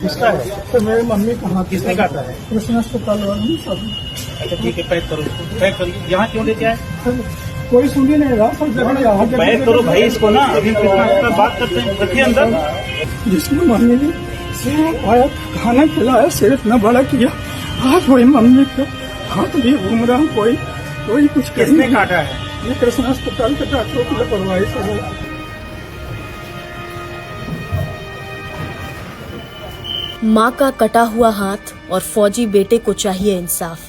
किसका है? तो मेरी मम्मी कहाँ किसने काटा है? कृष्ण अस्पताल वाले सब। अच्छा ठीक है, पैक करो इसको, पैक करिए। यहाँ क्यों लेके आए? कोई सुन ही नहीं रहा, सब जगह यहाँ पैक करो भाई इसको ना, अभी कृष्णा अस्पताल बात करते हैं, रखिए अंदर। जिसमें मम्मी ने सिर्फ आया खाना खिलाया, सिर्फ न बड़ा किया। आज वही मम्मी का हाथ भी घूम रहा हूँ, कोई कुछ किसने काटा है? ये कृष्ण अस्पताल के डॉक्टरों की लापरवाही से है। मां का कटा हुआ हाथ और फौजी बेटे को चाहिए इंसाफ।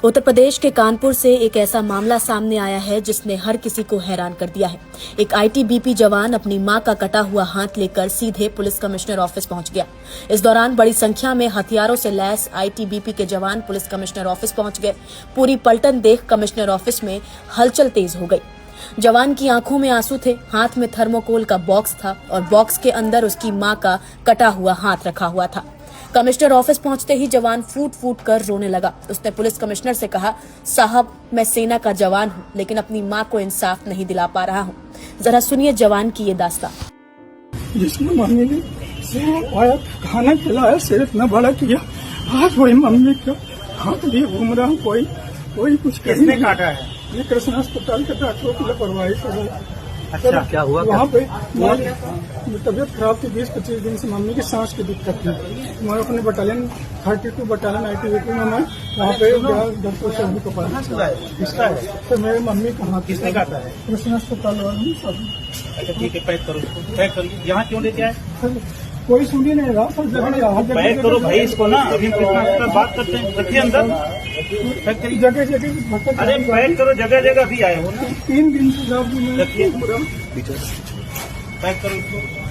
उत्तर प्रदेश के कानपुर से एक ऐसा मामला सामने आया है जिसने हर किसी को हैरान कर दिया है। एक आईटीबीपी जवान अपनी मां का कटा हुआ हाथ लेकर सीधे पुलिस कमिश्नर ऑफिस पहुंच गया। इस दौरान बड़ी संख्या में हथियारों से लैस आईटीबीपी के जवान पुलिस कमिश्नर ऑफिस पहुंच गए। पूरी पलटन देख कमिश्नर ऑफिस में हलचल तेज हो गई। जवान की आंखों में आंसू थे, हाथ में थर्मोकोल का बॉक्स था और बॉक्स के अंदर उसकी मां का कटा हुआ हाथ रखा हुआ था। कमिश्नर ऑफिस पहुंचते ही जवान फूट फूट कर रोने लगा। उसने पुलिस कमिश्नर से कहा, साहब मैं सेना का जवान हूं, लेकिन अपनी मां को इंसाफ नहीं दिला पा रहा हूं। जरा सुनिए जवान की ये दास्तां। जिसमें मम्मी ने सिर्फ आया खाना खिलाया, सिर्फ न बड़ा किया। आज वही मम्मी का हाथ भी घूम रहा हूँ, कोई कुछ किसने काटा है? ये कृष्ण अस्पताल के डॉक्टरों की लापरवाही से है। अच्छा क्या हुआ? वहाँ पे तबीयत खराब थी, 20-25 दिन से मम्मी की सांस की दिक्कत थी। मैं अपने बटालियन 32 बटालियन आईटीबीपी में मैं वहाँ पे डॉक्टर शहरी को पढ़ा। किसका है? तो मेरी मम्मी कहाँ किसने काटा है? कृष्ण अस्पताल वाले सब। अच्छा ठीक है, पैक करो इसको, पैक करिए। यहाँ क्यों लेके आए? कोई सुन ही नहीं रहा, सब जगह यहाँ पैक करो भाई इसको ना, अभी कृष्णा अस्पताल बात करते हैं, रखिए अंदर। पैक करिए, जगह जगह। अरे पैक करो, जगह जगह भी आए हो ना। 3 दिन से रखिए, पैक करो इसको।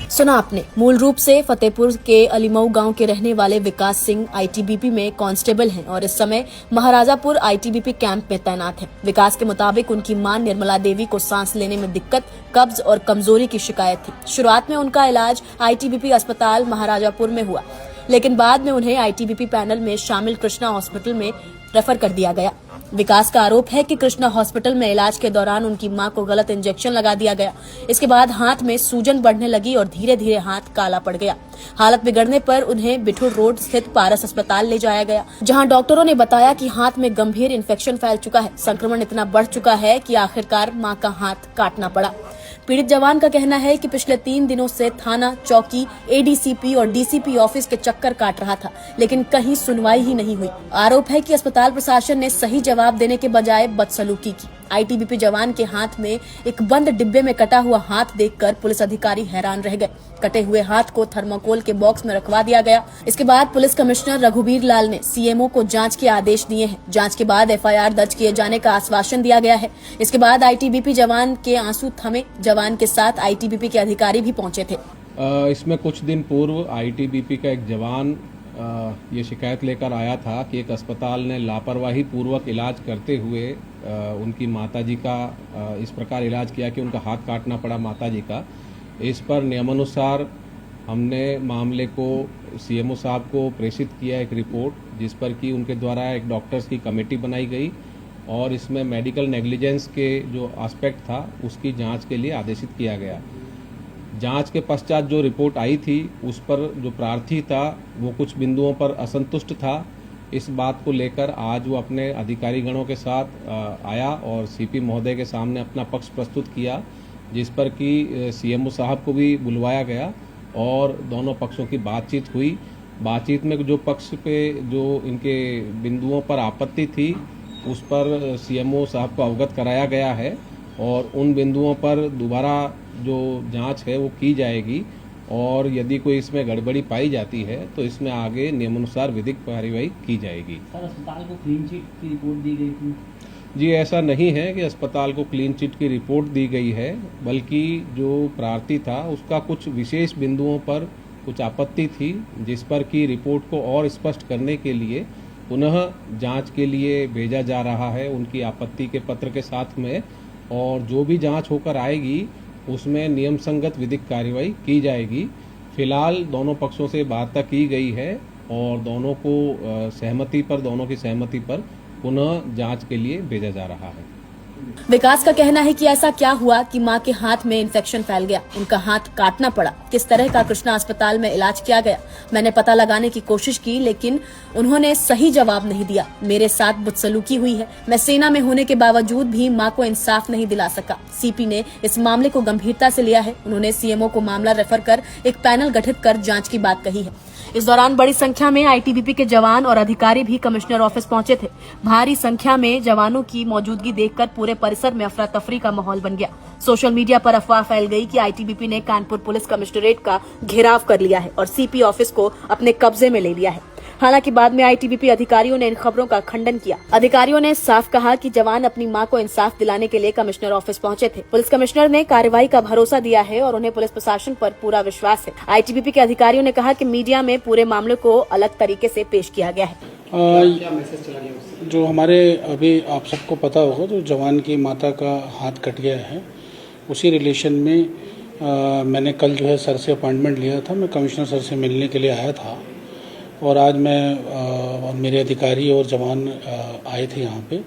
सुना आपने। मूल रूप से फतेहपुर के अलीमऊ गांव के रहने वाले विकास सिंह आईटीबीपी में कांस्टेबल हैं और इस समय महाराजापुर आईटीबीपी कैंप में तैनात हैं। विकास के मुताबिक उनकी मां निर्मला देवी को सांस लेने में दिक्कत, कब्ज और कमजोरी की शिकायत थी। शुरुआत में उनका इलाज आईटीबीपी अस्पताल महाराजापुर में हुआ, लेकिन बाद में उन्हें आईटीबीपी पैनल में शामिल कृष्णा हॉस्पिटल में रेफर कर दिया गया। विकास का आरोप है कि कृष्णा हॉस्पिटल में इलाज के दौरान उनकी मां को गलत इंजेक्शन लगा दिया गया। इसके बाद हाथ में सूजन बढ़ने लगी और धीरे धीरे हाथ काला पड़ गया। हालत बिगड़ने पर उन्हें बिठूर रोड स्थित पारस अस्पताल ले जाया गया, जहां डॉक्टरों ने बताया कि हाथ में गंभीर इन्फेक्शन फैल चुका है। संक्रमण इतना बढ़ चुका है कि आखिरकार मां का हाथ काटना पड़ा। पीड़ित जवान का कहना है कि पिछले 3 दिनों से थाना, चौकी, एडीसीपी और डीसीपी ऑफिस के चक्कर काट रहा था, लेकिन कहीं सुनवाई ही नहीं हुई। आरोप है कि अस्पताल प्रशासन ने सही जवाब देने के बजाय बदसलूकी की। आईटीबीपी जवान के हाथ में एक बंद डिब्बे में कटा हुआ हाथ देखकर पुलिस अधिकारी हैरान रह गए। कटे हुए हाथ को थर्मोकोल के बॉक्स में रखवा दिया गया। इसके बाद पुलिस कमिश्नर रघुबीर लाल ने सीएमओ को जांच के आदेश दिए हैं। जांच के बाद एफआईआर दर्ज किए जाने का आश्वासन दिया गया है। इसके बाद आईटीबीपी जवान के आंसू थमे। जवान के साथ आईटीबीपी के अधिकारी भी पहुंचे थे। इसमें कुछ दिन पूर्व आईटीबीपी का एक जवान ये शिकायत लेकर आया था कि एक अस्पताल ने लापरवाही पूर्वक इलाज करते हुए उनकी माताजी का इस प्रकार इलाज किया कि उनका हाथ काटना पड़ा माताजी का। इस पर नियमानुसार हमने मामले को सीएमओ साहब को प्रेषित किया एक रिपोर्ट, जिस पर कि उनके द्वारा एक डॉक्टर्स की कमेटी बनाई गई और इसमें मेडिकल नेग्लिजेंस के जो एस्पेक्ट था उसकी जांच के लिए आदेशित किया गया। जांच के पश्चात जो रिपोर्ट आई थी उस पर जो प्रार्थी था वो कुछ बिंदुओं पर असंतुष्ट था। इस बात को लेकर आज वो अपने अधिकारीगणों के साथ आया और सीपी महोदय के सामने अपना पक्ष प्रस्तुत किया, जिस पर कि सीएमओ साहब को भी बुलवाया गया और दोनों पक्षों की बातचीत हुई। बातचीत में जो पक्ष पे जो इनके बिंदुओं पर आपत्ति थी उस पर सीएमओ साहब को अवगत कराया गया है और उन बिंदुओं पर दोबारा जो जांच है वो की जाएगी और यदि कोई इसमें गड़बड़ी पाई जाती है तो इसमें आगे नियमानुसार विधिक कार्यवाही की जाएगी। सर, अस्पताल को क्लीन चिट की रिपोर्ट दी गई थी? जी, ऐसा नहीं है कि अस्पताल को क्लीन चिट की रिपोर्ट दी गई है, बल्कि जो प्रार्थी था उसका कुछ विशेष बिंदुओं पर कुछ आपत्ति थी, जिस पर कि रिपोर्ट को और स्पष्ट करने के लिए पुनः जांच के लिए भेजा जा रहा है उनकी आपत्ति के पत्र के साथ में, और जो भी जांच होकर आएगी उसमें नियम संगत विधिक कार्रवाई की जाएगी। फिलहाल दोनों पक्षों से वार्ता की गई है और दोनों की सहमति पर पुनः जांच के लिए भेजा जा रहा है। विकास का कहना है कि ऐसा क्या हुआ कि मां के हाथ में इन्फेक्शन फैल गया, उनका हाथ काटना पड़ा, किस तरह का कृष्णा अस्पताल में इलाज किया गया। मैंने पता लगाने की कोशिश की लेकिन उन्होंने सही जवाब नहीं दिया। मेरे साथ बदसलूकी हुई है। मैं सेना में होने के बावजूद भी मां को इंसाफ नहीं दिला सका। सीपी ने इस मामले को गंभीरता से लिया है। उन्होंने सीएमओ को मामला रेफर कर एक पैनल गठित कर जांच की बात कही है। इस दौरान बड़ी संख्या में आईटीबीपी के जवान और अधिकारी भी कमिश्नर ऑफिस पहुंचे थे। भारी संख्या में जवानों की मौजूदगी देखकर पूरे परिसर में अफरा तफरी का माहौल बन गया। सोशल मीडिया पर अफवाह फैल गई कि आईटीबीपी ने कानपुर पुलिस कमिश्नरेट का घेराव कर लिया है और सीपी ऑफिस को अपने कब्जे में ले लिया है। हालांकि बाद में आईटीबीपी अधिकारियों ने इन खबरों का खंडन किया। अधिकारियों ने साफ कहा कि जवान अपनी मां को इंसाफ दिलाने के लिए कमिश्नर ऑफिस पहुंचे थे। पुलिस कमिश्नर ने कार्रवाई का भरोसा दिया है और उन्हें पुलिस प्रशासन पर पूरा विश्वास है। आईटीबीपी के अधिकारियों ने कहा कि मीडिया में पूरे मामले को अलग तरीके से पेश किया गया है। जो हमारे अभी आप सबको पता होगा जो जवान की माता का हाथ कट गया है, उसी रिलेशन में मैंने कल जो है सर से अपॉइंटमेंट लिया था। मैं कमिश्नर सर से मिलने के लिए आया था और आज मैं मेरे अधिकारी और जवान आए थे यहाँ पे।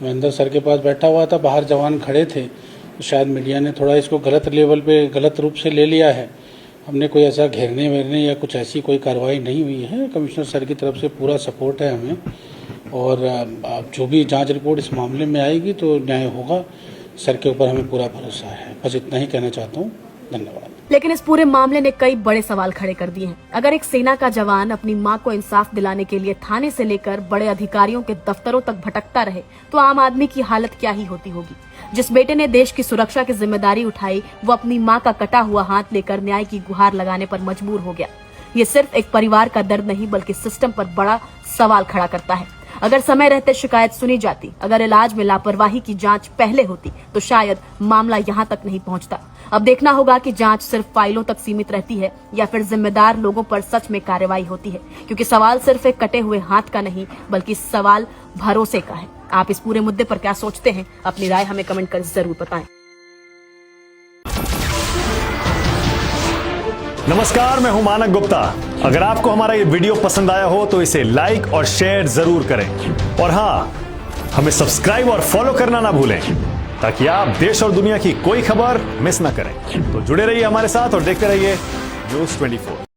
मैं अंदर सर के पास बैठा हुआ था, बाहर जवान खड़े थे। तो शायद मीडिया ने थोड़ा इसको गलत लेवल पे गलत रूप से ले लिया है। हमने कोई ऐसा घेरने वेरने या कुछ ऐसी कोई कार्रवाई नहीं हुई है। कमिश्नर सर की तरफ से पूरा सपोर्ट है हमें और जो भी जांच रिपोर्ट इस मामले में आएगी तो न्याय होगा। सर के ऊपर हमें पूरा भरोसा है। बस इतना ही कहना चाहता हूँ। धन्यवाद। लेकिन इस पूरे मामले ने कई बड़े सवाल खड़े कर दिए हैं। अगर एक सेना का जवान अपनी मां को इंसाफ दिलाने के लिए थाने से लेकर बड़े अधिकारियों के दफ्तरों तक भटकता रहे तो आम आदमी की हालत क्या ही होती होगी। जिस बेटे ने देश की सुरक्षा की जिम्मेदारी उठाई वो अपनी मां का कटा हुआ हाथ लेकर न्याय की गुहार लगाने पर मजबूर हो गया। ये सिर्फ एक परिवार का दर्द नहीं बल्कि सिस्टम पर बड़ा सवाल खड़ा करता है। अगर समय रहते शिकायत सुनी जाती, अगर इलाज में लापरवाही की जांच पहले होती तो शायद मामला यहाँ तक नहीं पहुँचता। अब देखना होगा कि जांच सिर्फ फाइलों तक सीमित रहती है या फिर जिम्मेदार लोगों पर सच में कार्रवाई होती है, क्योंकि सवाल सिर्फ एक कटे हुए हाथ का नहीं बल्कि सवाल भरोसे का है। आप इस पूरे मुद्दे पर क्या सोचते हैं? अपनी राय हमें कमेंट कर जरूर बताएं। नमस्कार, मैं हूं मानक गुप्ता। अगर आपको हमारा ये वीडियो पसंद आया हो तो इसे लाइक और शेयर जरूर करें और हाँ, हमें सब्सक्राइब और फॉलो करना ना भूलें ताकि आप देश और दुनिया की कोई खबर मिस ना करें। तो जुड़े रहिए हमारे साथ और देखते रहिए न्यूज़ 24।